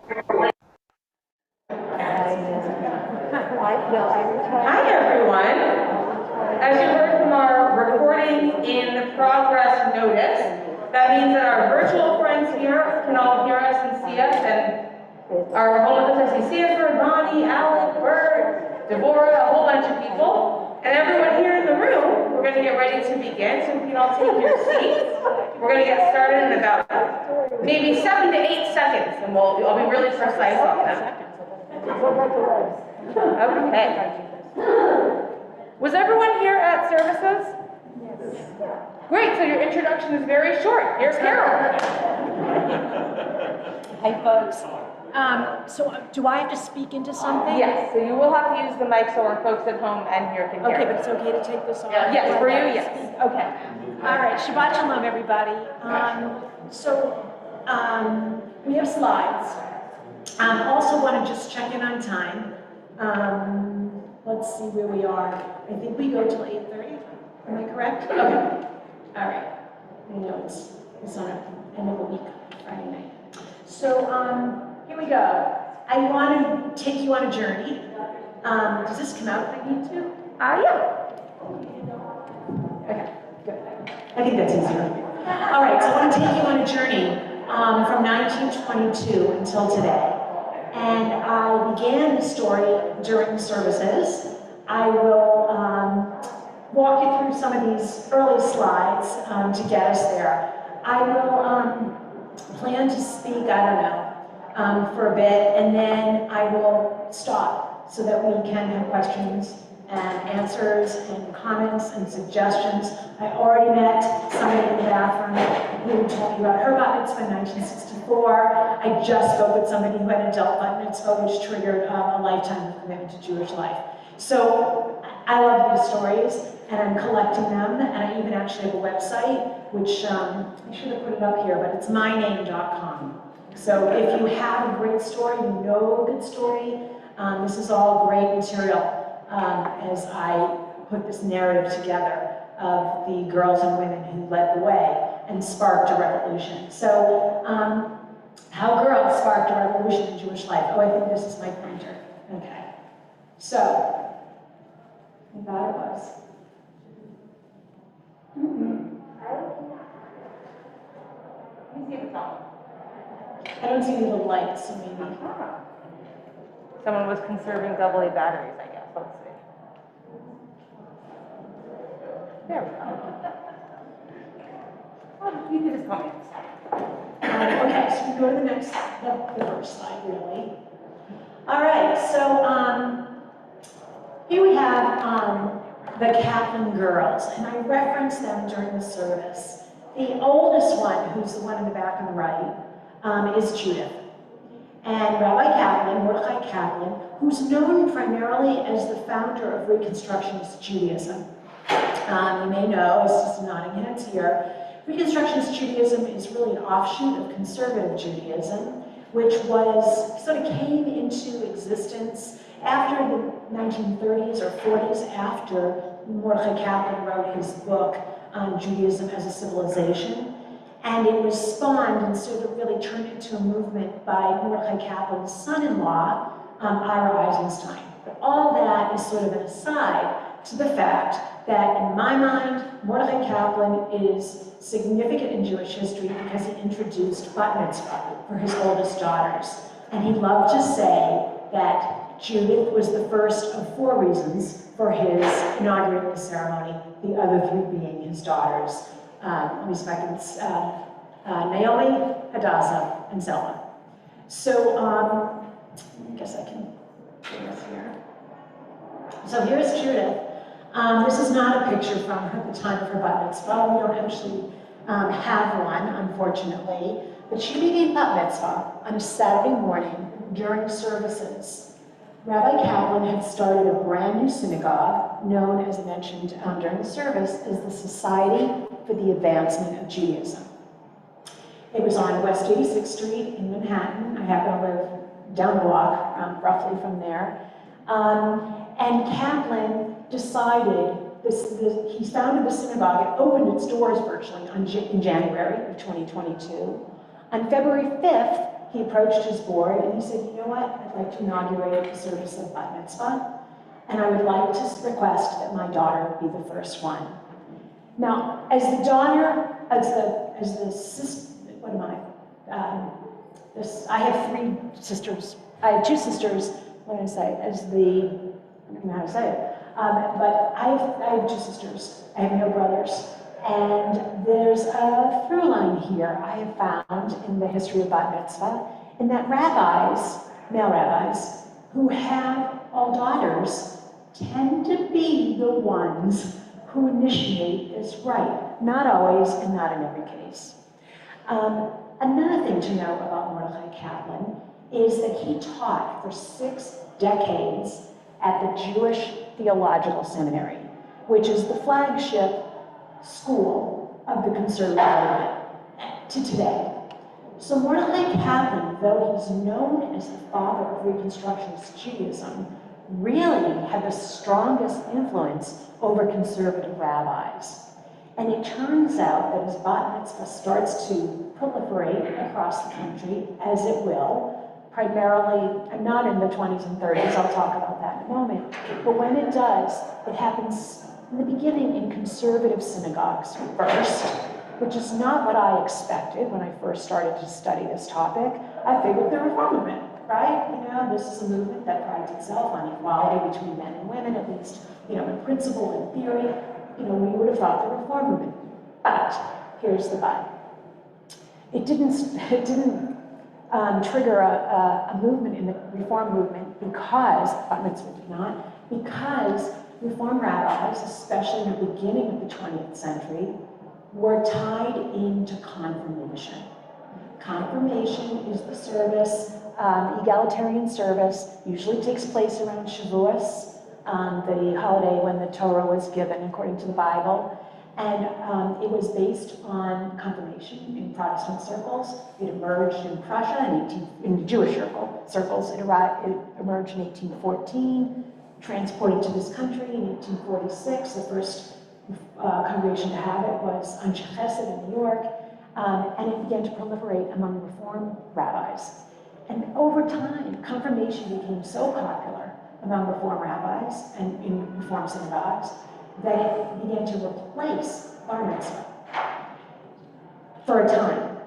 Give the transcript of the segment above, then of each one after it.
Hi everyone. As you heard from our recording in progress notice, that means that our virtual friends here can all hear us and see us, and our home with us, I see Sanford, Bonnie, Alec, Bert, Deborah, a whole bunch of people, and everyone here in the room. We're going to get ready to begin, so if you can all take your seats. We're going to get started in about maybe 7 to 8 seconds, and I'll be really precise on that. Okay. Was everyone here at services? Yes. Great, so your introduction is very short. Here's Carole. Hi, folks. So do I have to speak into something? Yes, so you will have to use the mic so our folks at home and here can hear. Okay, but it's okay to take this off? Yes, for you, yes. Okay. All right, Shabbat Shalom, everybody. We have slides. Also want to just check in on time. Let's see where we are. I think we go till 8:30. Am I correct? Okay. All right. I know it's on the end of the week, Friday night. So here we go. I want to take you on a journey. Does this come out if I need to? Yeah. Okay, good. I think that's easier. All right, so I want to take you on a journey from 1922 until today. And I began the story during the services. I will walk you through some of these early slides to get us there. I will plan to speak, I don't know, for a bit, and then I will stop so that we can have questions and answers and comments and suggestions. I already met somebody in the bathroom who told me about her bat mitzvah in 1964. I just spoke with somebody who had an adult bat mitzvah, which triggered a lifetime of commitment to Jewish life. So I love these stories, and I'm collecting them, and I even actually have a website, which I should have put it up here, but it's myname.com. So if you have a great story, you know a good story, this is all great material as I put this narrative together of the girls and women who led the way and sparked a revolution. So how girls sparked a revolution in Jewish life. Oh, I think this is my pointer. Okay. So, I thought it was. Let me see if it's on. I don't see the lights, so maybe. Someone was conserving AA batteries, I guess. Let's see. There we go. Oh, you can just comment. Okay, so we go to the next, the first slide, really. All right, so here we have the Kaplan girls, and I referenced them during the service. The oldest one, who's the one in the back on the right, is Judith. And Rabbi Kaplan, Mordechai Kaplan, who's known primarily as the founder of Reconstructionist Judaism. You may know, it's just nodding heads here, Reconstructionist Judaism is really an offshoot of conservative Judaism, which sort of came into existence after the 1930s or 40s, after Mordechai Kaplan wrote his book on Judaism as a Civilization. And it was spawned and sort of really turned into a movement by Mordechai Kaplan's son-in-law, Ira Eisenstein. But all that is sort of an aside to the fact that, in my mind, Mordechai Kaplan is significant in Jewish history because he introduced bat mitzvah for his oldest daughters. And he loved to say that Judith was the first of 4 reasons for his inaugurating the ceremony, the other 3 being his daughters. Let me see if I can, Naomi, Hadassah, and Selma. So, I guess I can do this here. So here's Judith. This is not a picture from her at the time of her bat mitzvah. We don't actually have one, unfortunately. But she began bat mitzvah on a Saturday morning during services. Rabbi Kaplan had started a brand new synagogue, known, as mentioned during the service, as the Society for the Advancement of Judaism. It was on West 86th Street in Manhattan. I happen to live down the block, roughly from there. And Kaplan decided, he founded the synagogue. It opened its doors virtually in January of 2022. On February 5th, he approached his board and he said, you know what, I'd like to inaugurate the service of bat mitzvah, and I would like to request that my daughter be the first one. Now, as the daughter, as the sister, what am I? I have three sisters. I have two sisters, what did I say? I don't know how to say it. But I have two sisters. I have no brothers. And there's a through line here I have found in the history of bat mitzvah, in that rabbis, male rabbis, who have all daughters, tend to be the ones who initiate this rite. Not always, and not in every case. Another thing to know about Mordechai Kaplan is that he taught for 6 decades at the Jewish Theological Seminary, which is the flagship school of the conservative movement to today. So Mordechai Kaplan, though he's known as the father of Reconstructionist Judaism, really had the strongest influence over conservative rabbis. And it turns out that as bat mitzvah starts to proliferate across the country, as it will, primarily, and not in the 20s and 30s, I'll talk about that in a moment, but when it does, it happens in the beginning in conservative synagogues first, which is not what I expected when I first started to study this topic. I figured the Reform movement, right? You know, this is a movement that prides itself on equality between men and women, at least, you know, in principle and theory. You know, we would have thought the Reform movement. But here's the but. It didn't trigger a movement in the Reform movement because, bat mitzvah did not, because Reform rabbis, especially in the beginning of the 20th century, were tied into confirmation. Confirmation is the service, egalitarian service, usually takes place around Shavuos, the holiday when the Torah was given according to the Bible. And it was based on confirmation in Protestant circles. It emerged in Prussia in the Jewish circles. It emerged in 1814, transported to this country in 1846. The first congregation to have it was Anshe Chesed in New York. And it began to proliferate among Reform rabbis. And over time, confirmation became so popular among Reform rabbis and in Reform synagogues that it began to replace bar mitzvah for a time.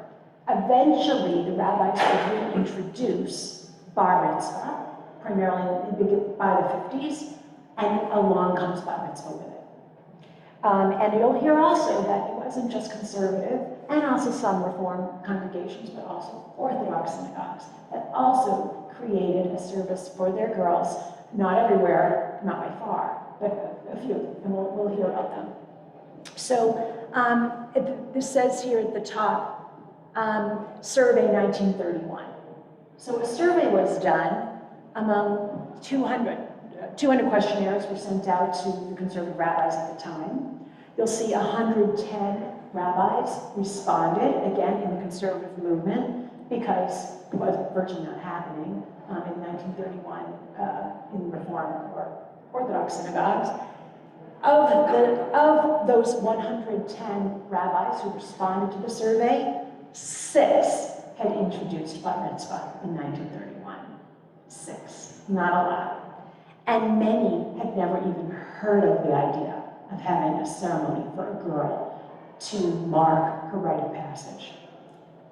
Eventually, the rabbis would reintroduce bar mitzvah, primarily by the 50s, and along comes bat mitzvah with it. And you'll hear also that it wasn't just conservative, and also some Reform congregations, but also Orthodox synagogues, that also created a service for their girls, not everywhere, not by far, but a few, and we'll hear about them. So this says here at the top, survey 1931. So a survey was done among 200 questionnaires were sent out to the conservative rabbis at the time. You'll see 110 rabbis responded, again in the conservative movement, because it was virtually not happening in 1931 in Reform or Orthodox synagogues. Of those 110 rabbis who responded to the survey, 6 had introduced bat mitzvah in 1931. 6, not a lot. And many had never even heard of the idea of having a ceremony for a girl to mark her rite of passage.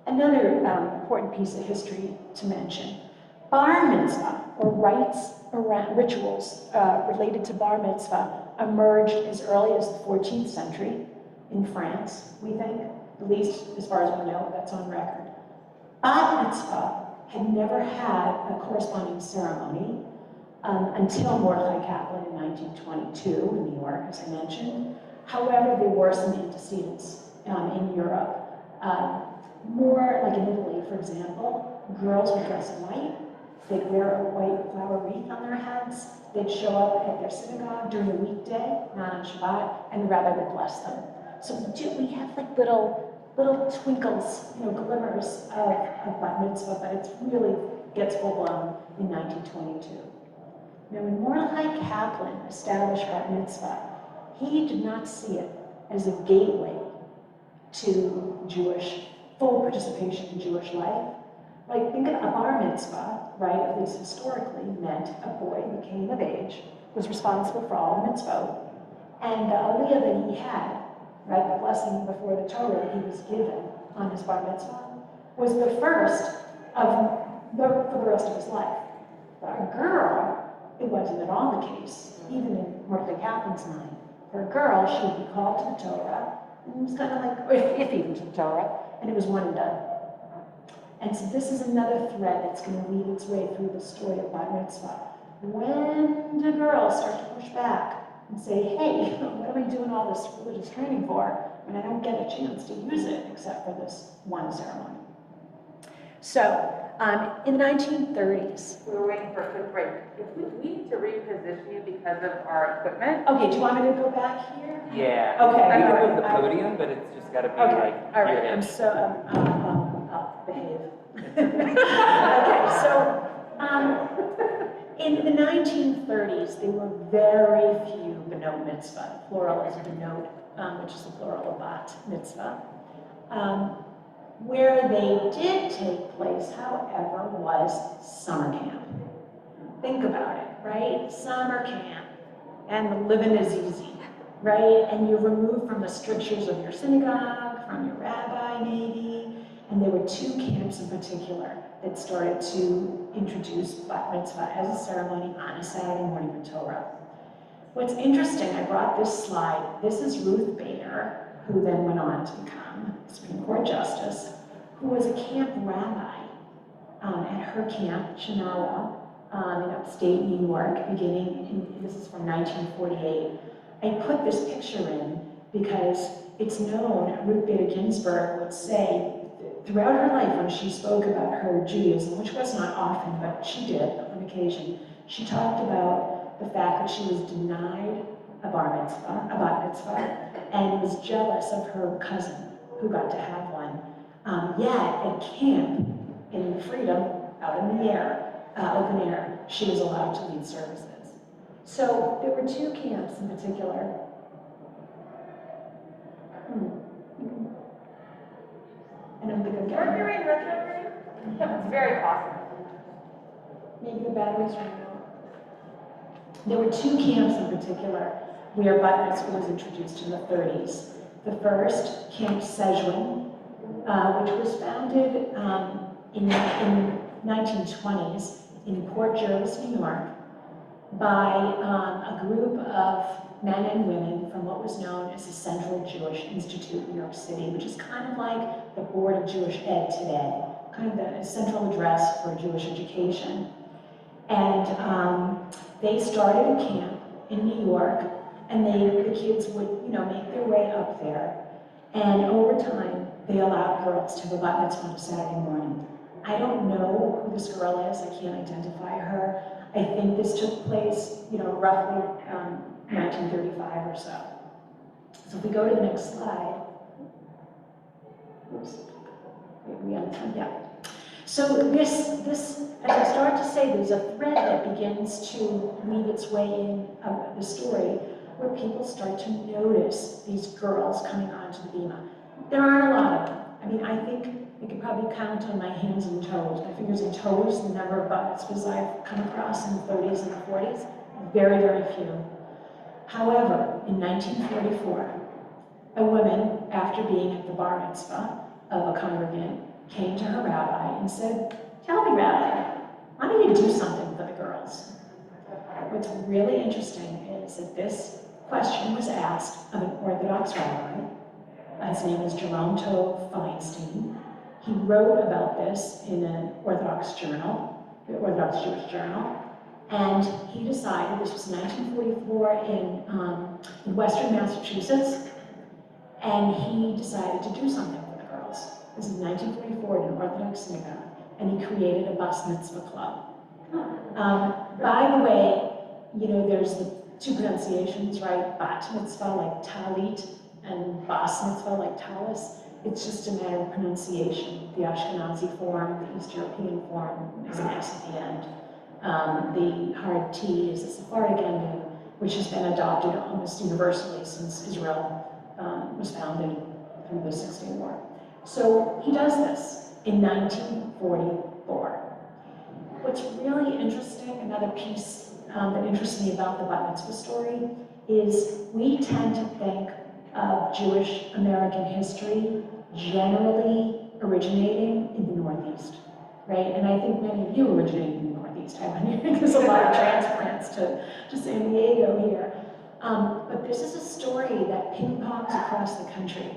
Another important piece of history to mention, bar mitzvah, or rites around rituals related to bar mitzvah, emerged as early as the 14th century in France, we think, at least as far as we know, that's on record. Bat mitzvah had never had a corresponding ceremony until Mordechai Kaplan in 1922 in New York, as I mentioned. However, there were some antecedents in Europe. More like in Italy, for example, girls would dress white. They'd wear a white flower wreath on their heads. They'd show up at their synagogue during the weekday, not on Shabbat, and the rabbi would bless them. So we have like little twinkles, glimmers of bat mitzvah, but it really gets full blown in 1922. Now, when Mordechai Kaplan established bat mitzvah, he did not see it as a gateway to full participation in Jewish life, Like, think of a bar mitzvah, right, at least historically, meant a boy who came of age, was responsible for all the mitzvot. And the aliyah that he had, right, the blessing before the Torah that he was given on his bar mitzvah, was the first for the rest of his life. For a girl, it wasn't at all the case, even in Mordecai Kaplan's mind. For a girl, she would be called to the Torah, and it was kind of like, or if even to the Torah, and it was one and done. And so this is another thread that's going to weave its way through the story of Bar Mitzvah. When do girls start to push back and say, hey, what am I doing all this religious training for when I don't get a chance to use it except for this one ceremony? So, in the 1930s. We were waiting for a quick break. If we need to reposition you because of our equipment. Okay, do you want me to go back here? Yeah. Okay. You can move the podium, but it's just got to be Okay, like all right, here. I'm so, I'll behave. Okay, so, in the 1930s, there were very few benot mitzvah. Plural is benot, which is the plural of bat mitzvah. Where they did take place, however, was summer camp. Think about it, right? Summer camp, and the living is easy, right? And you're removed from the strictures of your synagogue, from your rabbi maybe, and there were two camps in particular that started to introduce bat mitzvah as a ceremony on a Saturday morning in Torah. What's interesting, I brought this slide. This is Ruth Bader, who then went on to become Supreme Court Justice, who was a camp rabbi at her camp, Chinawa, in upstate New York, this is from 1948. I put this picture in because it's known, Ruth Bader Ginsburg would say, throughout her life when she spoke about her Judaism, which was not often, but she did on occasion, she talked about the fact that she was denied a bat mitzvah, and was jealous of her cousin who got to have one. Yet at camp, in freedom, out in the air, open air, she was allowed to lead services. So there were two camps in particular. I don't think I'm getting Mercury and retrograde? It's very possible. Maybe the batteries ran out. There were two camps in particular where bat mitzvah was introduced in the 30s. The first, Camp Sedgwick, which was founded in 1920s in Port Jervis, New York, by a group of men and women from what was known as the Central Jewish Institute in New York City, which is kind of like the Board of Jewish Ed today, kind of the central address for Jewish education. And they started a camp in New York, and the kids would, make their way up there. And over time, they allowed girls to have a bat mitzvah on a Saturday morning. I don't know who this girl is. I can't identify her. I think this took place, roughly 1935 or so. So if we go to the next slide. Oops. We on this one? Yeah. So this, as I start to say, there's a thread that begins to weave its way in the story, where people start to notice these girls coming onto the bima. There aren't a lot of them. I mean, I think I could probably count on my hands and toes, my fingers and toes, the number of bat mitzvahs I've come across in the 30s and the 40s. Very, very few. However, in 1944, a woman, after being at the bar mitzvah of a congregant, came to her rabbi and said, "Tell me, Rabbi, why don't you do something for the girls?" What's really interesting is that this question was asked of an Orthodox rabbi. His name is Jerome Tov Feinstein. He wrote about this in an Orthodox journal, the Orthodox Jewish Journal, and he decided, this was 1944 in Western Massachusetts, and he decided to do something for the girls. This is 1944 in an Orthodox synagogue, and he created a bas mitzvah club. By the way, there's the two pronunciations, right? Bat mitzvah like talit, and bas mitzvah like talis. It's just a matter of pronunciation. The Ashkenazi form, the East European form is an S at the end. The hard T is a Sephardic ending, which has been adopted almost universally since Israel was founded through the 6 Day War. So he does this in 1944. 4. What's really interesting, another piece that interests me about the bat mitzvah story, is we tend to think of Jewish American history generally originating in the Northeast, right? And I think many of you originated in the Northeast. I think there's a lot of transplants to San Diego here. But this is a story that ping-pongs across the country.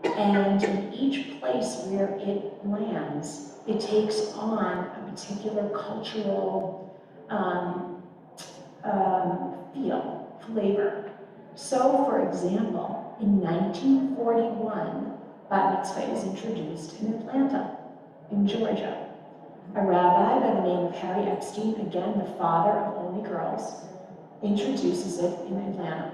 And in each place where it lands, it takes on a particular cultural flavor. So, for example, in 1941, bat mitzvah is introduced in Atlanta, in Georgia. A rabbi by the name of Harry Epstein, again the father of only girls, introduces it in Atlanta.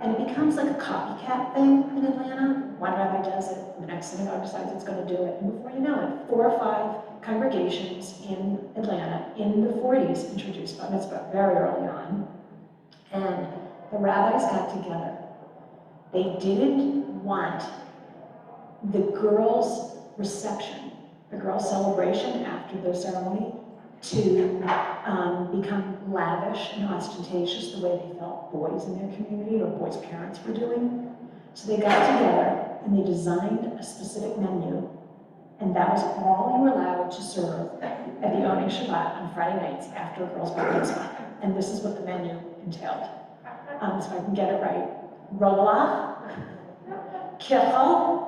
And it becomes like a copycat thing in Atlanta. One rabbi does it, the next synagogue decides it's going to do it, and before you know it, 4 or 5 congregations in Atlanta in the 40s introduced bat mitzvah very early on. And the rabbis got together. They didn't want the girls' reception, the girls' celebration after their ceremony, to become lavish and ostentatious the way they felt boys in their community or boys' parents were doing. So they got together and they designed a specific menu, and that was all you were allowed to serve at the Oneg Shabbat on Friday nights after a girl's bat mitzvah. And this is what the menu entailed. So I can get it right. Rolah, kichel,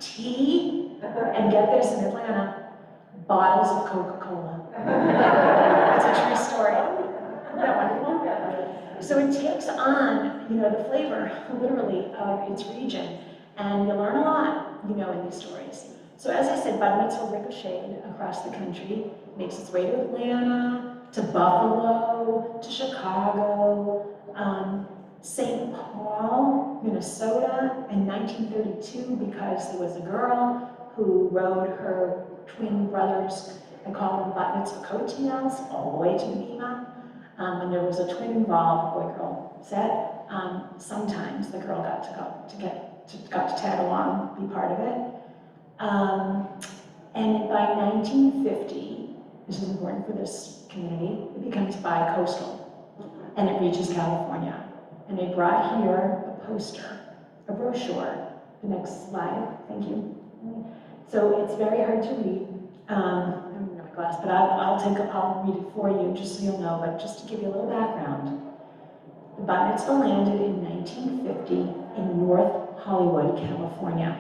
tea, and get this in Atlanta, bottles of Coca-Cola. That's a true story. Isn't that wonderful? So it takes on, the flavor, literally, of its region. And you learn a lot, in these stories. So as I said, bat mitzvah ricocheted across the country, makes its way to Atlanta, to Buffalo, to Chicago, St. Paul, Minnesota, in 1932, because there was a girl who rode her twin brothers, I call them bat mitzvah coattails, all the way to the bima. When there was a twin involved, boy-girl set, sometimes the girl got to tag along, be part of it. And by 1950, this is important for this community, it becomes bi-coastal, and it reaches California. And they brought here a poster, a brochure. The next slide, thank you. So it's very hard to read. I don't have a glass, but I'll read it for you just so you'll know, but just to give you a little background. The bat mitzvah landed in 1950 in North Hollywood, California.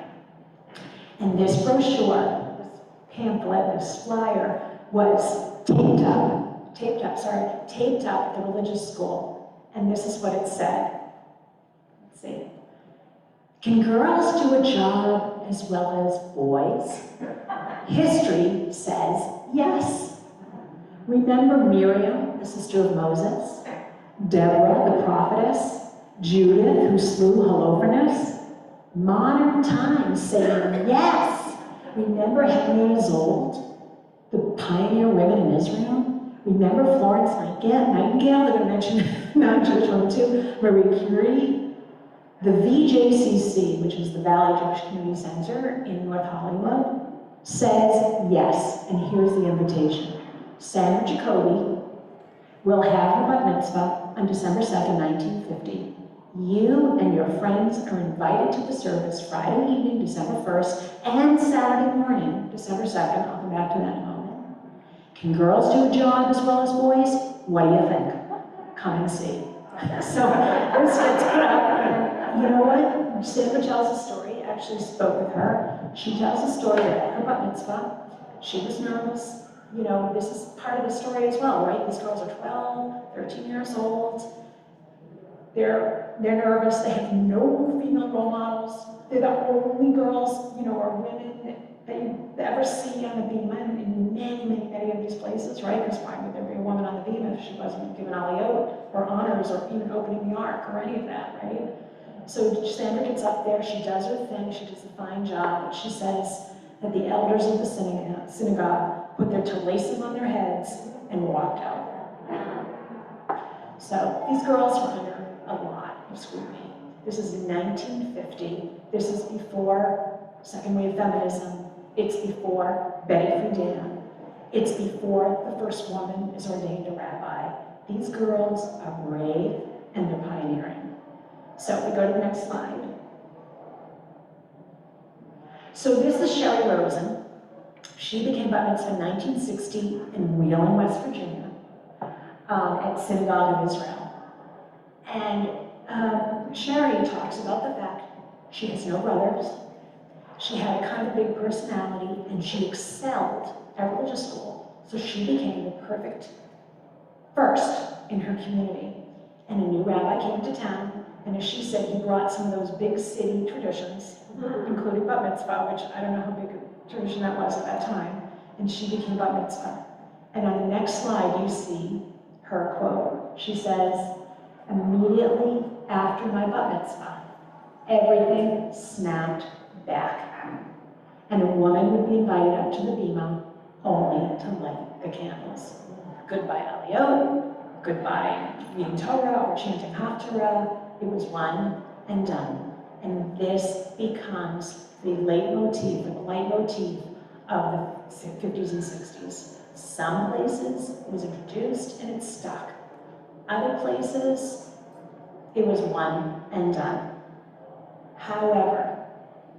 And this brochure, this pamphlet, this flyer, was taped up at the religious school. And this is what it said. Let's see. Can girls do a job as well as boys? History says yes. Remember Miriam, the sister of Moses? Deborah, the prophetess? Judith, who slew Holofernes? Modern times saying yes. Remember Henry Zold, the pioneer women in Israel? Remember Florence Nightingale, they're going to mention non-Jewish women too, Marie Curie. The VJCC, which is the Valley Jewish Community Center in North Hollywood, says yes, and here's the invitation. Sandra Jacoby will have her bat mitzvah on December 2nd, 1950. You and your friends are invited to the service Friday evening, December 1st, and Saturday morning, December 2nd. I'll come back to that in a moment. Can girls do a job as well as boys? What do you think? Come and see. So this gets put up, and you know what? Sandra tells a story. I actually spoke with her. She tells a story about her bat mitzvah. She was nervous. This is part of the story as well, right? These girls are 12, 13 years old. They're nervous. They have no female role models. They're the only girls, or women that you ever see on the bima in many of these places, right? Because why would there be a woman on the bima if she wasn't given aliyot or honors or even opening the ark or any of that, right? So Sandra gets up there, she does her thing, she does a fine job, but she says that the elders of the synagogue put their telasim on their heads and walked out. So these girls were under a lot of scrutiny. This is in 1950. This is before second wave feminism. It's before Betty Friedan. It's before the first woman is ordained a rabbi. These girls are brave and they're pioneering. So if we go to the next slide. So this is Sherry Rosen. She became bat mitzvah in 1960 in Wheeling, West Virginia, at Synagogue of Israel. And Sherry talks about the fact she has no brothers. She had a kind of big personality, and she excelled at religious school. So she became the perfect first in her community. And a new rabbi came to town, and as she said, he brought some of those big city traditions, including bat mitzvah, which I don't know how big a tradition that was at that time, and she became bat mitzvah. And on the next slide, you see her quote. She says, "Immediately after my bat mitzvah, everything snapped back. And a woman would be invited up to the bima only to light the candles. Goodbye Aliyot, goodbye reading Torah or chanting Haftarah. It was one and done. And this becomes the leitmotif of the 50s and 60s. Some places it was introduced and it stuck. Other places, it was one and done. However,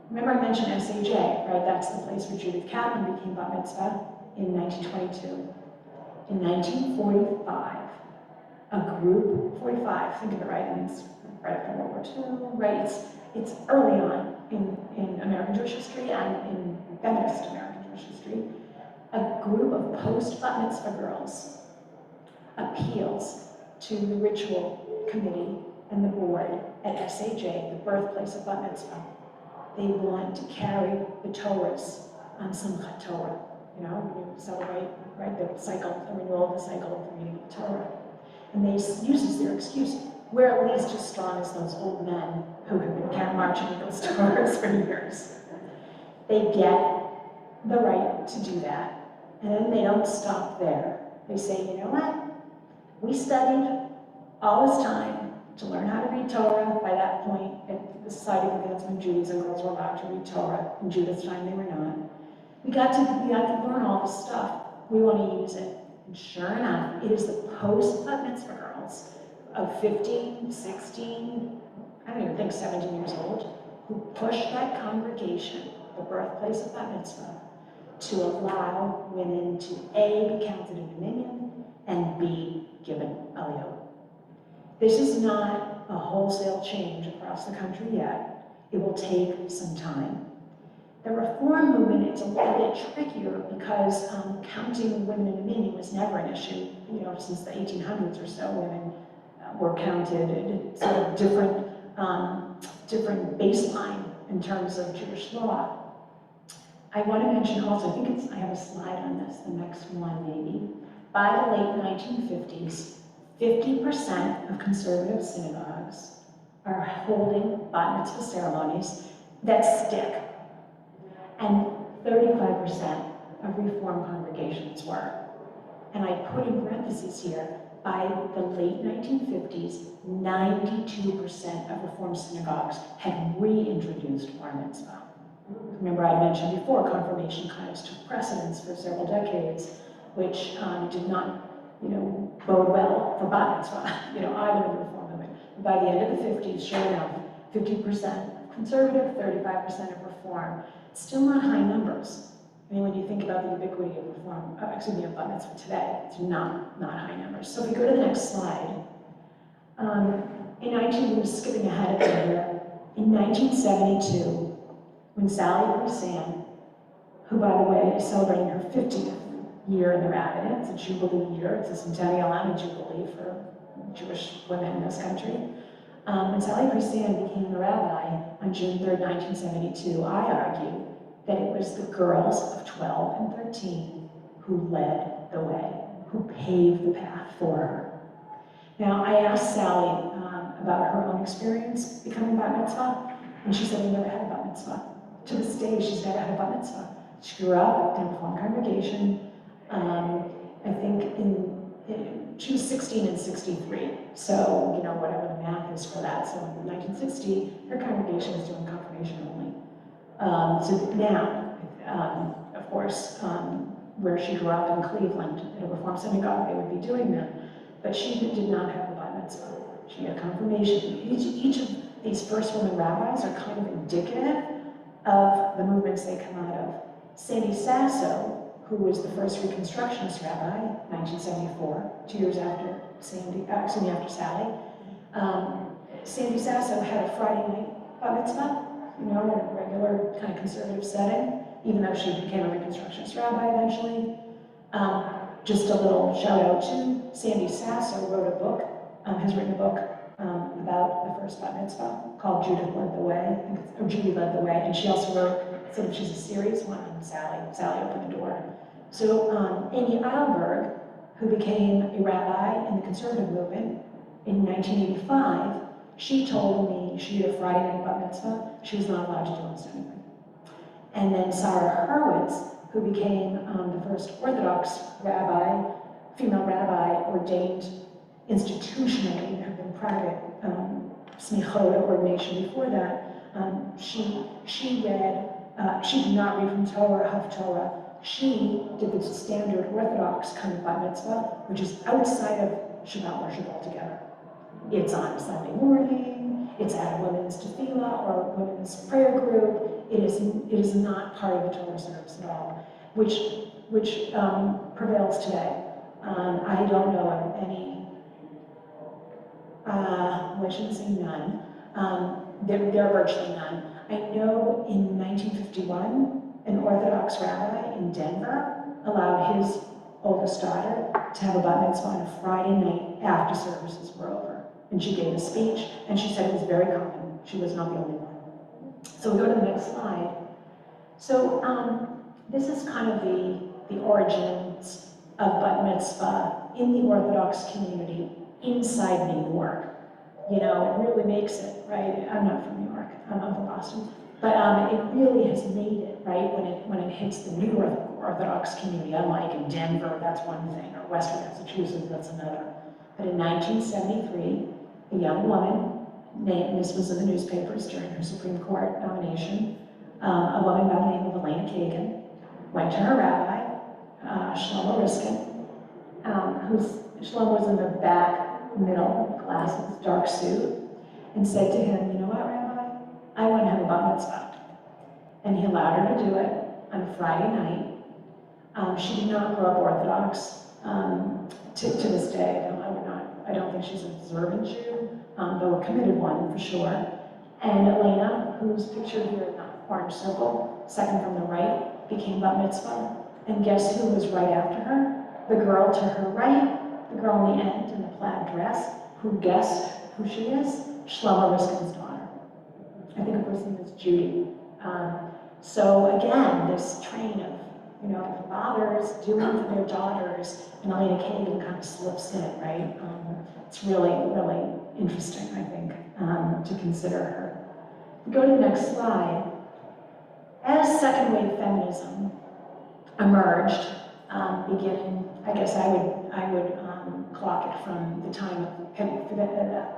remember I mentioned SAJ, right? That's the place where Judith Kaplan became bat mitzvah in 1922. In 1945, a group, 45, think of it, right? And it's right after World War II, right? It's early on in American Jewish history and in feminist American Jewish history. A group of post-bat mitzvah girls appeals to the ritual committee and the board at SAJ, the birthplace of bat mitzvah. They want to carry the Torahs on Simchat Torah. You know, when you celebrate, right, the cycle, the renewal of the cycle of the reading of Torah. And they use as their excuse, we're at least as strong as those old men who have been marching with those Torahs for years. They get the right to do that. And then they don't stop there. They say, you know what? We studied all this time to learn how to read Torah. By that point, at the Society of Advancement of Judaism, girls were allowed to read Torah. In Judith's time, they were not. We got to learn all this stuff. We want to use it. And sure enough, it is the post-bat mitzvah girls of 15, 16, I don't even think 17 years old, who pushed that congregation, the birthplace of bat mitzvah, to allow women to A, be counted in the minyan, and B, given aliyot. This is not a wholesale change across the country yet. It will take some time. The reform movement is a little bit trickier because counting women in the minyan was never an issue. You know, since the 1800s or so, women were counted at sort of different baseline in terms of Jewish law. I want to mention also, I have a slide on this, the next one maybe. By the late 1950s, 50% of conservative synagogues are holding bat mitzvah ceremonies that stick. And 35% of Reform congregations were. And I put in parentheses here, by the late 1950s, 92% of Reform synagogues had reintroduced bar mitzvah. Remember I mentioned before, confirmation kind of took precedence for several decades, which did not, bode well for bat mitzvah, either of the Reform movement. By the end of the 50s, sure enough, 50% conservative, 35% of Reform. Still not high numbers. I mean, when you think about the ubiquity of Reform, of bat mitzvah today, it's not high numbers. So if we go to the next slide, we're skipping ahead a bit here. In 1972, when Sally Prisan, who by the way is celebrating her 50th year in the rabbinate, it's a jubilee year, it's a centennial and a jubilee for Jewish women in this country. When Sally Prisan became the rabbi on June 3rd, 1972, I argue that it was the girls of 12 and 13 who led the way, who paved the path for her. Now, I asked Sally about her own experience becoming bat mitzvah, and she said, we never had a bat mitzvah. To this day, she's never had a bat mitzvah. She grew up in a Reform congregation. I think she was 16 in 63, so, whatever the math is for that. So in 1960, her congregation was doing confirmation only. So now, of course, where she grew up in Cleveland, at a Reform synagogue, they would be doing that. But she did not have a bat mitzvah. She had confirmation. Each of these first women rabbis are kind of indicative of the movements they come out of. Sandy Sasso, who was the first Reconstructionist rabbi, 1974, 2 years after after Sally. Sandy Sasso had a Friday night bat mitzvah, in a regular kind of conservative setting, even though she became a Reconstructionist rabbi eventually. Just a little shout out to Sandy Sasso wrote a book, has written a book about the first bat mitzvah called Judith Led the Way, or Judy Led the Way, and she also wrote she's a series one on Sally Opened the Door. So Amy Eilberg, who became a rabbi in the conservative movement in 1985, she told me she had a Friday night bat mitzvah, she was not allowed to do almost anything. And then Sarah Hurwitz, who became the first Orthodox rabbi, female rabbi, ordained institutionally. There have been private smichot ordination before that. She did not read from Torah, Haftorah. She did the standard Orthodox kind of bat mitzvah, which is outside of Shabbat worship altogether. It's on Sunday morning, it's at a women's tefillah or a women's prayer group. It is not part of the Torah service at all, which prevails today. I don't know of any, I shouldn't say none. There are virtually none. I know in 1951, an Orthodox rabbi in Denver allowed his oldest daughter to have a bat mitzvah on a Friday night after services were over. And she gave a speech, and she said it was very common. She was not the only one. So we go to the next slide. So this is kind of the origins of bat mitzvah in the Orthodox community inside New York. It really makes it, right? I'm not from New York, I'm from Boston. But it really has made it, right, when it hits the New Orthodox community, unlike in Denver, that's one thing, or Western Massachusetts, that's another. But in 1973, a young woman, this was in the newspapers during her Supreme Court nomination, a woman by the name of Elena Kagan, went to her rabbi, Shlomo Riskin, Shlomo was in the back middle glasses, dark suit, and said to him, you know what, Rabbi? I want to have a bat mitzvah. And he allowed her to do it on a Friday night. She did not grow up Orthodox to this day. I don't think she's an observant Jew, though a committed one for sure. And Elena, who's pictured here in the orange circle, second from the right, became bat mitzvah. And guess who was right after her? The girl to her right, the girl in the end in the plaid dress, who guessed who she is? Shlomo Riskin's daughter. I think her first name is Judy. So again, this train of fathers doing for their daughters, and Elena Kagan kind of slips in, right? It's really, really interesting, I think, to consider her. We go to the next slide. As second wave feminism emerged, beginning, I guess I would clock it from the time of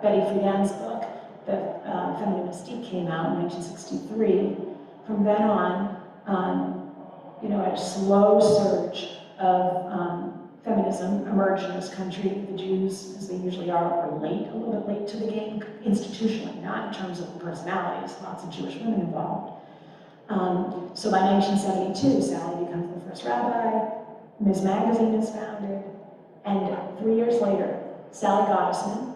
Betty Friedan's book, The Feminine Mystique came out in 1963. From then on, a slow surge of feminism emerged in this country. The Jews, as they usually are a little bit late to the game, institutionally, not in terms of personalities, lots of Jewish women involved. So by 1972, Sally becomes the first rabbi, Ms. Magazine is founded, and 3 years later, Sally Gottesman,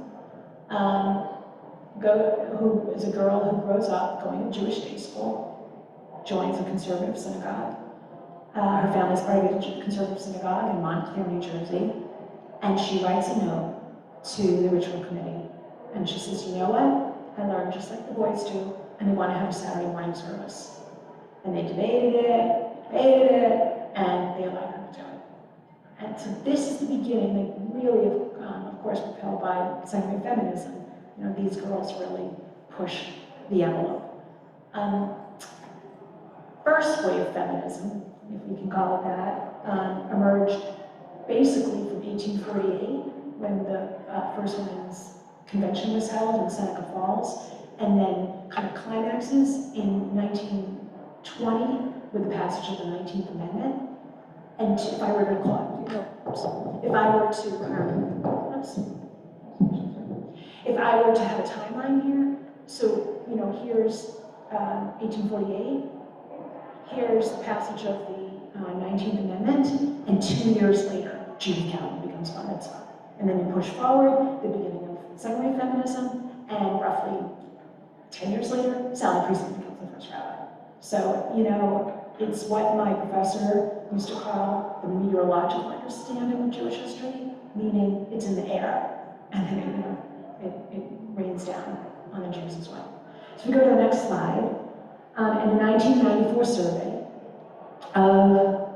who is a girl who grows up going to Jewish day school, joins a conservative synagogue. Her family's part of a conservative synagogue in Montclair, New Jersey, and she writes a note to the ritual committee. And she says, you know what? I learned just like the boys do, and they want to have a Saturday morning service. And they debated it, and they allowed her to do it. And so this is the beginning, really, of course, propelled by second wave feminism. These girls really push the envelope. First wave feminism, if we can call it that, emerged basically from 1848, when the first women's convention was held in Seneca Falls, and then kind of climaxes in 1920 with the passage of the 19th Amendment, and if I were to if I were to have a timeline here, so, here's 1848, here's the passage of the 19th Amendment, and 2 years later, Judith Calvin becomes bar mitzvah. And then you push forward, the beginning of second wave feminism, and roughly 10 years later, Sally Priestley becomes the first rabbi. So, it's what my professor used to call the meteorological understanding of Jewish history, meaning it's in the air, and then it rains down on the Jews as well. So we go to the next slide. In a 1994 survey of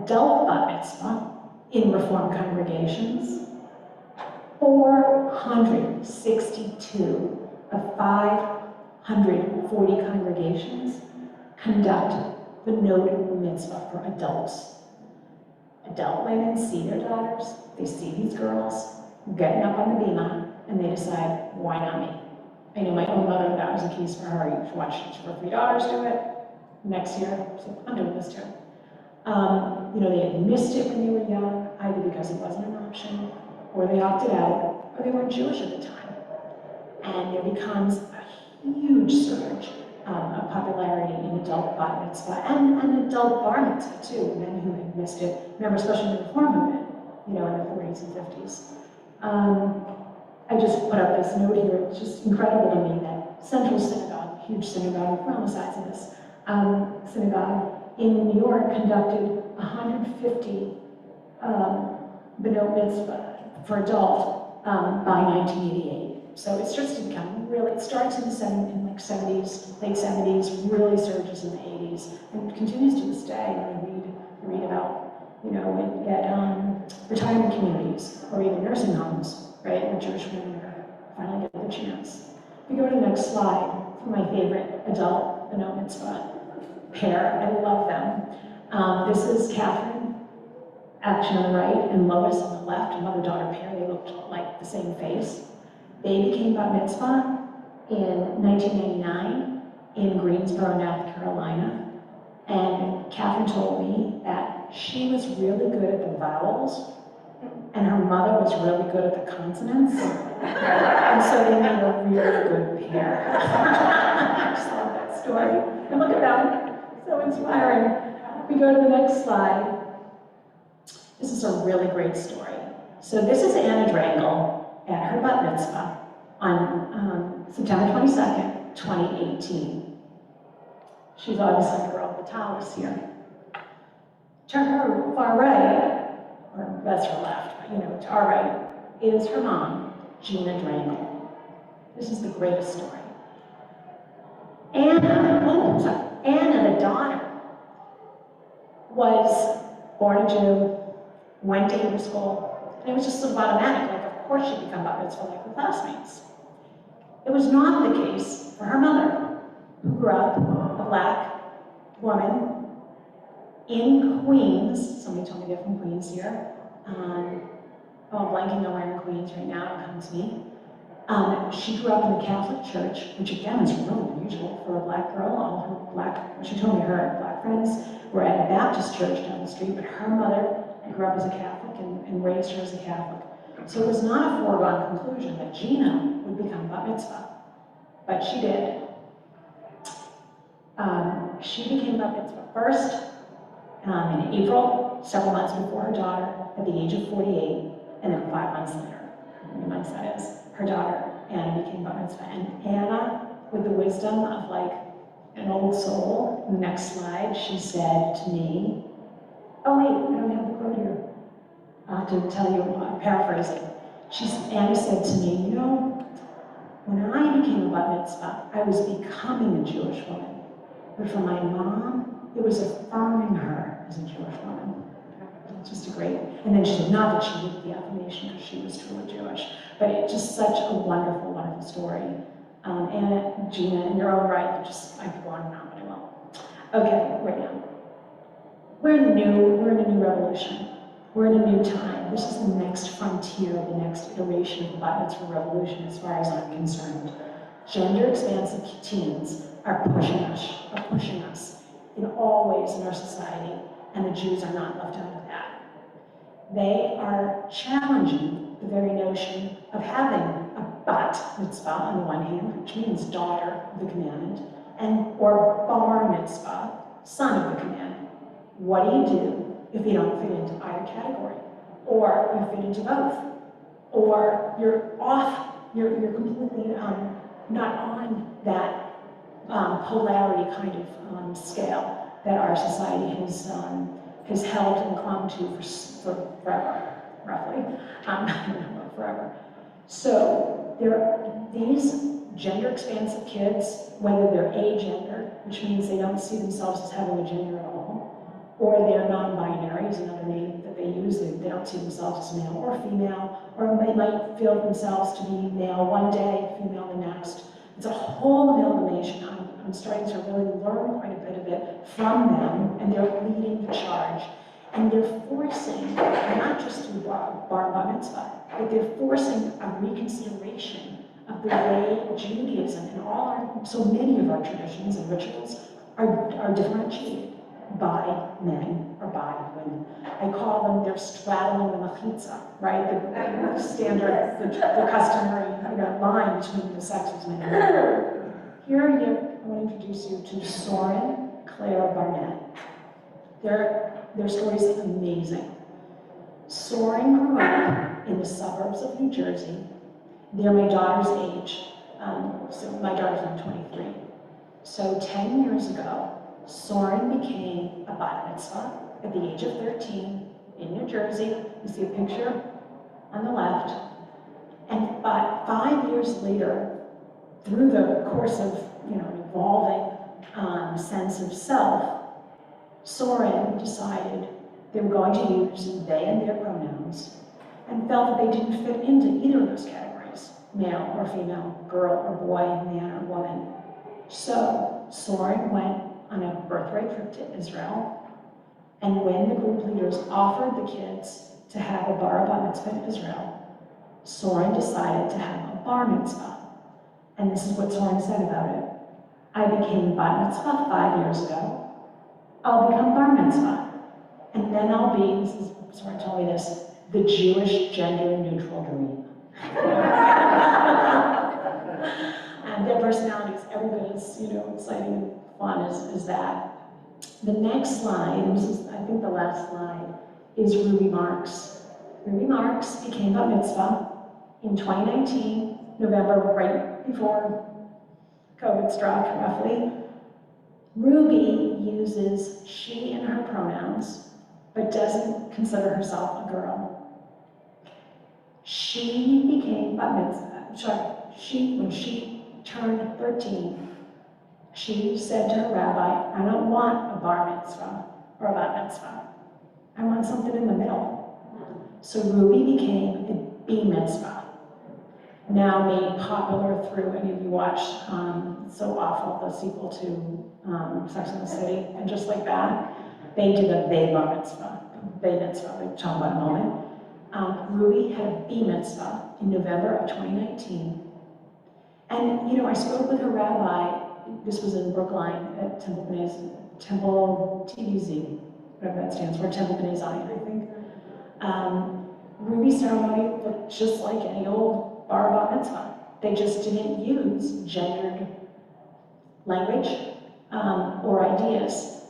adult bat mitzvah in Reform congregations, 462 of 540 congregations conduct the notable mitzvah for adults. Adult women see their daughters, they see these girls getting up on the bima, and they decide, why not me? I know my own mother, that was the case for her. She watched each of her 3 daughters do it. Next year, so I'm doing this too. They had missed it when they were young, either because it wasn't an option, or they opted out, or they weren't Jewish at the time. And there becomes a huge surge of popularity in adult bat mitzvah and adult bar mitzvah too, men who had missed it. Remember, especially in the Reform movement, in the 40s and 50s. I just put up this note here. It's just incredible to me that Central Synagogue, huge synagogue, we're on the sides of this, synagogue in New York conducted 150 B'not Mitzvah for adult by 1988. So it starts to become really, it starts in the 70s, late 70s, really surges in the 80s, and continues to this day. You read about, at retirement communities or even nursing homes, right, where Jewish women are finally get the chance. We go to the next slide for my favorite adult B'not Mitzvah pair. I love them. This is Catherine, Action on the right, and Lois on the left, a mother-daughter pair. They looked like the same face. They became bat mitzvah in 1999 in Greensboro, North Carolina. And Catherine told me that she was really good at the vowels, and her mother was really good at the consonants. And so they made a really good pair. I just love that story. And look at them, so inspiring. We go to the next slide. This is a really great story. So this is Anna Drangle at her bat mitzvah on September 22nd, 2018. She's obviously the girl with the towels here. To her far right, or that's her left, but to our right, is her mom, Gina Drangle. This is the greatest story. Anna, the daughter, was born a Jew, went to Hebrew school, and it was just sort of automatic, like of course she'd become bat mitzvah like her classmates. It was not the case for her mother, who grew up a black woman in Queens. Somebody told me they're from Queens here. I'm blanking on where in Queens right now, it comes to me. She grew up in the Catholic Church, which again is really unusual for a black girl. All her she told me her black friends were at a Baptist church down the street, but her mother grew up as a Catholic and raised her as a Catholic. So it was not a foregone conclusion that Gina would become bat mitzvah, but she did. She became bat mitzvah first in April, several months before her daughter, at the age of 48, and then 5 months later, how many months that is, her daughter, Anna, became bat mitzvah. And Anna, with the wisdom of like an old soul, in the next slide, she said to me, oh wait, I don't have the quote here. I'll have to tell you, I'm paraphrasing. Anna said to me, when I became a bat mitzvah, I was becoming a Jewish woman. But for my mom, it was affirming her as a Jewish woman. It's just a great, and then she said, not that she needed the affirmation because she was truly Jewish, but it's just such a wonderful, wonderful story. Anna, Gina, in your own right, I could go on and on, but I won't. Okay, right now. We're in a new revolution. We're in a new time. This is the next frontier, the next iteration of the bat mitzvah revolution, as far as I'm concerned. Gender-expansive teens are pushing us in all ways in our society, and the Jews are not left out of that. They are challenging the very notion of having a bat mitzvah on the one hand, which means daughter of the commandment, or bar mitzvah, son of the commandment. What do you do if you don't fit into either category? Or you fit into both? Or you're off, you're completely not on that polarity kind of scale that our society has held and clung to for forever, roughly, forever. So these gender-expansive kids, whether they're agender, which means they don't see themselves as having a gender at all, or they're non-binary is another name that they use, they don't see themselves as male or female, or they might feel themselves to be male one day, female the next. It's a whole amalgamation. I'm starting to really learn quite a bit of it from them, and they're leading the charge. And they're forcing, not just through bar mitzvah, but they're forcing a reconsideration of the way Judaism and so many of our traditions and rituals are differentiated by men or by women. I call them, they're straddling the machitza, right? The standard, the customary line between the sexes, men and women. Here I want to introduce you to Soren, Claire Barnett. Their story is amazing. Soren grew up in the suburbs of New Jersey. They're my daughter's age. So my daughter's now 23. So 10 years ago, Soren became a bat mitzvah at the age of 13 in New Jersey. You see a picture on the left. And 5 years later, through the course of evolving sense of self, Soren decided they were going to use they and their pronouns, and felt that they didn't fit into either of those categories, male or female, girl or boy, man or woman. So Soren went on a birthright trip to Israel, and when the group leaders offered the kids to have a bar mitzvah in Israel, Soren decided to have a bar mitzvah. And this is what Soren said about it. I became bat mitzvah 5 years ago. I'll become bar mitzvah. And then I'll be, Soren told me this, the Jewish gender-neutral dream. And their personalities, every bit as exciting and fun as that. The next slide, and this is, I think, the last slide, is Ruby Marks. Ruby Marks became bat mitzvah in 2019, November, right before COVID struck, roughly. Ruby uses she and her pronouns, but doesn't consider herself a girl. She became bat mitzvah, when she turned 13, she said to her rabbi, I don't want a bar mitzvah or a bat mitzvah. I want something in the middle. So Ruby became a B mitzvah, now made popular through, any of you watched So Awful, the sequel to Sex and the City, and just like that, they did a they bar mitzvah, we'll talk about in a moment. Ruby had a B mitzvah in November of 2019. And I spoke with her rabbi, this was in Brookline at Temple TVZ, whatever that stands for, Temple B'nai Zion, I think. Ruby's ceremony looked just like any old bar mitzvah. They just didn't use gendered language or ideas.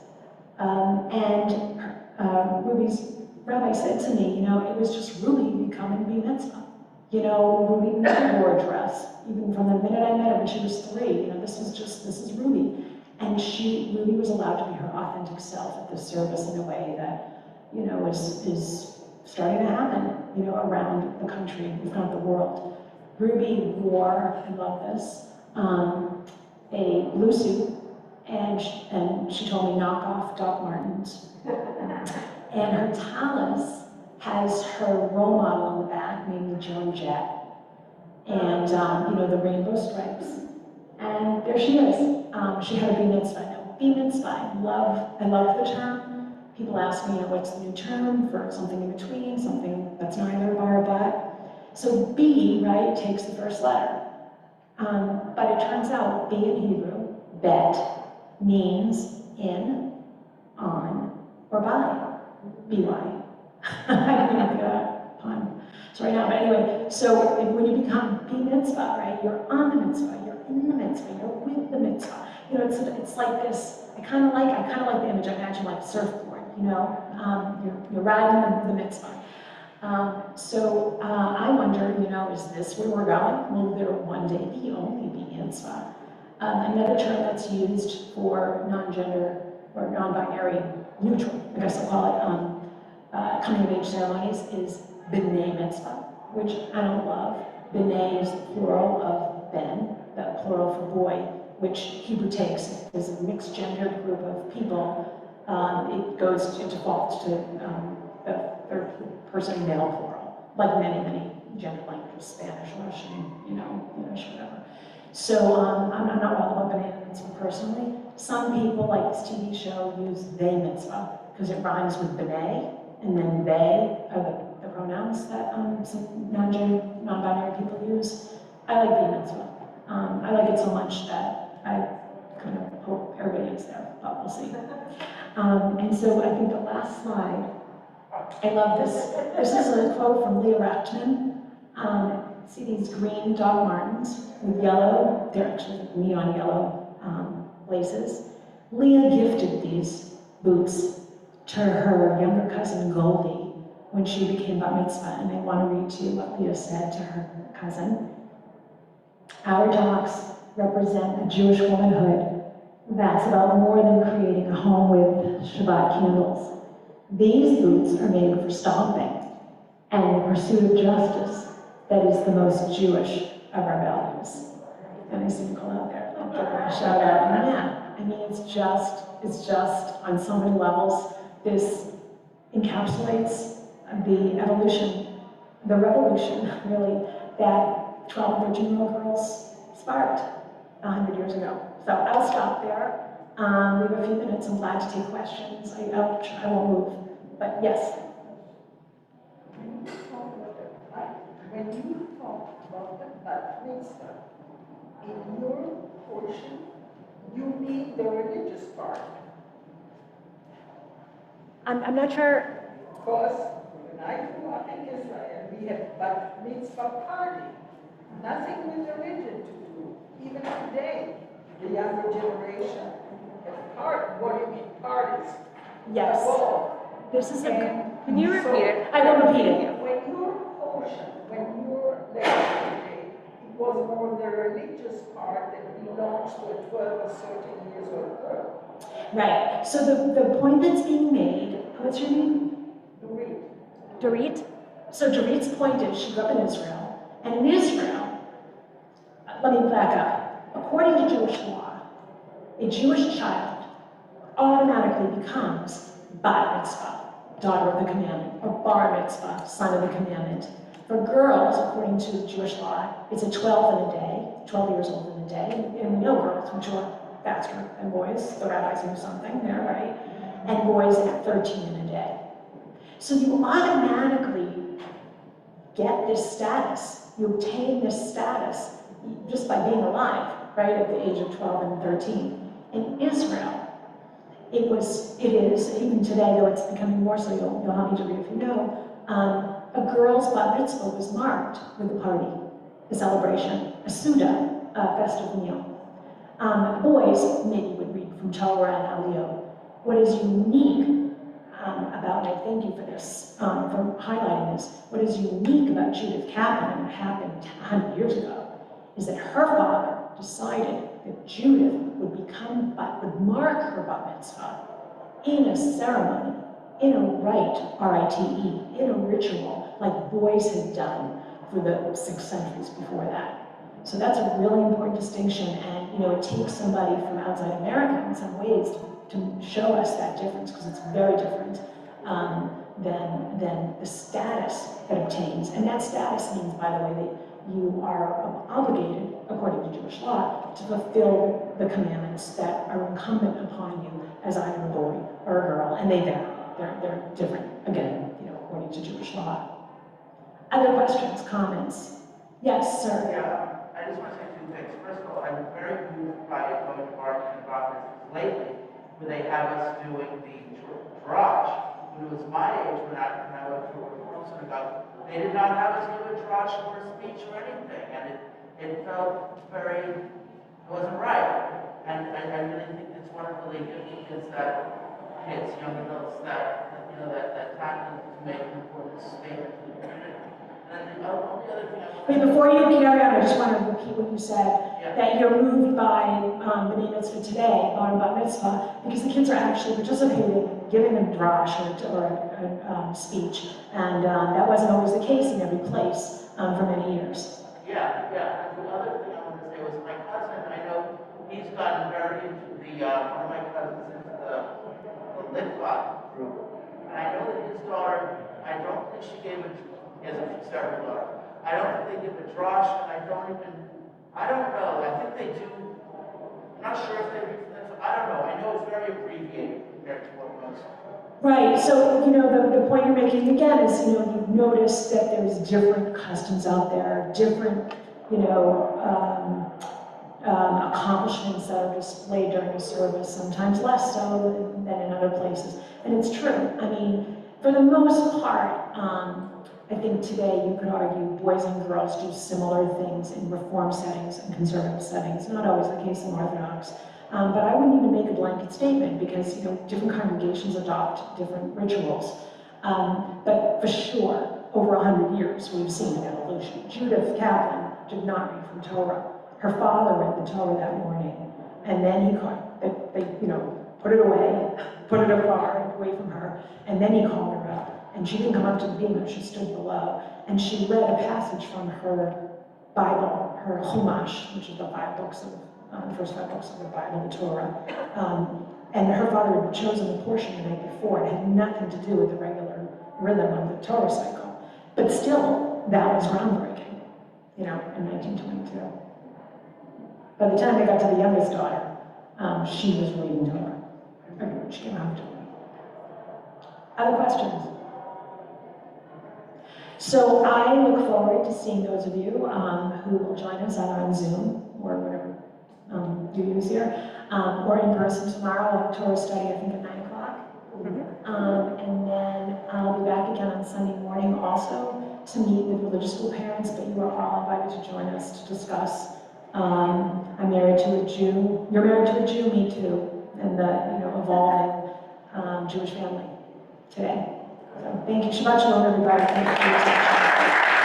Ruby's rabbi said to me, it was just Ruby becoming B mitzvah. Ruby never wore a dress, even from the minute I met her when she was 3. This is Ruby. And Ruby was allowed to be her authentic self at the service in a way that, is starting to happen, around the country, if not the world. Ruby wore, I love this, a blue suit, and she told me knock off Doc Martens. And her tallis has her role model on the back, namely Joan Jett, and the rainbow stripes. And there she is. She had a B mitzvah. Now, B mitzvah, I love the term. People ask me, what's the new term for something in between, something that's neither bar or but. So B, right, takes the first letter. But it turns out B in Hebrew, bet, means in, on or by, B-Y. I can't think of that pun. So right now, but anyway, so when you become B-Mitzvah, right, you're on the Mitzvah, you're in the Mitzvah, you're with the Mitzvah. You know, it's like this, I kind of like the image, I imagine like a surfboard, you know, you're riding the Mitzvah. So I wonder, you know, is this where we're going? Will there one day be only be mitzvah? Another term that's used for non-gender or non-binary neutral, I guess I'll call it, coming of age ceremonies is b'nai mitzvah, which I don't love. B'nai is the plural of ben, the plural for boy, which Hebrew takes as a mixed gendered group of people. It defaults to the third person male plural, like many gender languages, Spanish, Russian, English, whatever. So I'm not wild about banana mitzvah personally. Some people, like this TV show, use they mitzvah because it rhymes with b'nai, and then they are the pronouns that some non-binary people use. I like the mitzvah. I like it so much that I kind of hope everybody is there, but we'll see. And so I think the last slide, I love this. This is a quote from Leah Rachtman. See these green Doc Martens with yellow, they're actually neon yellow laces. Leah gifted these boots to her younger cousin Goldie when she became bat mitzvah, and I want to read to you what Leah said to her cousin. Our docs represent a Jewish womanhood that's about more than creating a home with Shabbat candles. These boots are made for stomping and the pursuit of justice that is the most Jewish of our values. And I see Nicole out there, like, give her a shout out. And yeah, I mean, it's just on so many levels. This encapsulates the evolution, the revolution, really, that 12 and 13-year-old girls sparked 100 years ago. So I'll stop there. We have a few minutes. I'm glad to take questions. I won't move, but yes. When you talk about the bat mitzvah, in your portion, you mean the religious part. I'm not sure. Because when I grew up in Israel, we had bat mitzvah party. Nothing with religion to do. Even today, the younger generation have what do you mean, parties? Yes. Well, This is a. Can you repeat it? I will repeat it. when your portion, when your lecture today, it was more the religious part that belongs to a 12 or 13 years old girl. Right. So the point that's being made, what's your name? Dorit. Dorit. So Dorit's point is she grew up in Israel. And in Israel, let me back up. According to Jewish law, a Jewish child automatically becomes bat mitzvah, daughter of the commandment, or bar mitzvah, son of the commandment. For girls, according to Jewish law, it's a 12 in a day, 12 years old in a day. And we know girls mature faster than boys. The rabbis knew something there, right? And boys at 13 in a day. So you automatically get this status. You obtain this status just by being alive, right, at the age of 12 and 13. In Israel, it is, even today, though it's becoming more so, you'll help me to read if you know, a girl's bat mitzvah was marked with a party, a celebration, a suda, a festive meal. Boys, maybe would read from Torah and Aliyot. What is unique about, and I thank you for this, for highlighting this, what is unique about Judith Kaplan and what happened 100 years ago is that her father decided that Judith would mark her bat mitzvah in a ceremony, in a rite, R-I-T-E, in a ritual, like boys had done for the 6 centuries before that. So that's a really important distinction, and it takes somebody from outside America in some ways to show us that difference, because it's very different than the status that obtains. And that status means, by the way, that you are obligated, according to Jewish law, to fulfill the commandments that are incumbent upon you as either a boy or a girl, and they vary. They're different, again, according to Jewish law. Other questions, comments? Yes, sir. Yeah, I just want to say 2 things. First of all, I'm very moved by what Mark and Bob has lately. where they have us doing the drash. When it was my age, when I went to a Reform synagogue, they did not have us give a drash or a speech or anything, and it felt very, it wasn't right. And I really think it's wonderful they give the kids that, kids, young adults, that tact to make an important statement to the community. And then the only other thing I want to Wait, before you carry on, I just want to repeat what you said, Yeah. that you're moved by the Mitzvah today, Bar Mitzvah, because the kids are actually participating, giving them drash or a speech, and that wasn't always the case in every place for many years. Yeah. And the other thing I want to say was my cousin, I know he's gotten very into one of my cousins into the Litvot group. And I know that his daughter, I don't think she gave he has a several daughter. I don't think they give a drash, and I don't know. I think they do. I'm not sure if they read from that. I don't know. I know it's very abbreviated compared to what most. Right, so, the point you're making again is, you've noticed that there's different customs out there, different, accomplishments that are displayed during a service, sometimes less so than in other places. And it's true. I mean, for the most part, I think today you could argue boys and girls do similar things in Reform settings and conservative settings, not always the case in Orthodox. But I wouldn't even make a blanket statement because, different congregations adopt different rituals. But for sure, over 100 years, we've seen an evolution. Judith Kaplan did not read from Torah. Her father read the Torah that morning, and then they put it away, put it afar, away from her, and then he called her up. And she didn't come up to the bima, she stood below, and she read a passage from her Bible, her Chumash, which is the first 5 books of the Bible, the Torah. And her father had chosen the portion the night before. It had nothing to do with the regular rhythm of the Torah cycle. But still, that was groundbreaking, in 1922. By the time they got to the youngest daughter, she was reading Torah. She came out to her. Other questions? So I look forward to seeing those of you who will join us either on Zoom or whatever you use here, or in person tomorrow. I'll have a Torah study, I think, at 9 o'clock. And then I'll be back again on Sunday morning also to meet with religious school parents, but you are all invited to join us to discuss. I'm married to a Jew. You're married to a Jew, me too, and the evolving Jewish family today. So thank you. Shabbat shalom, everybody. Thank you for your attention.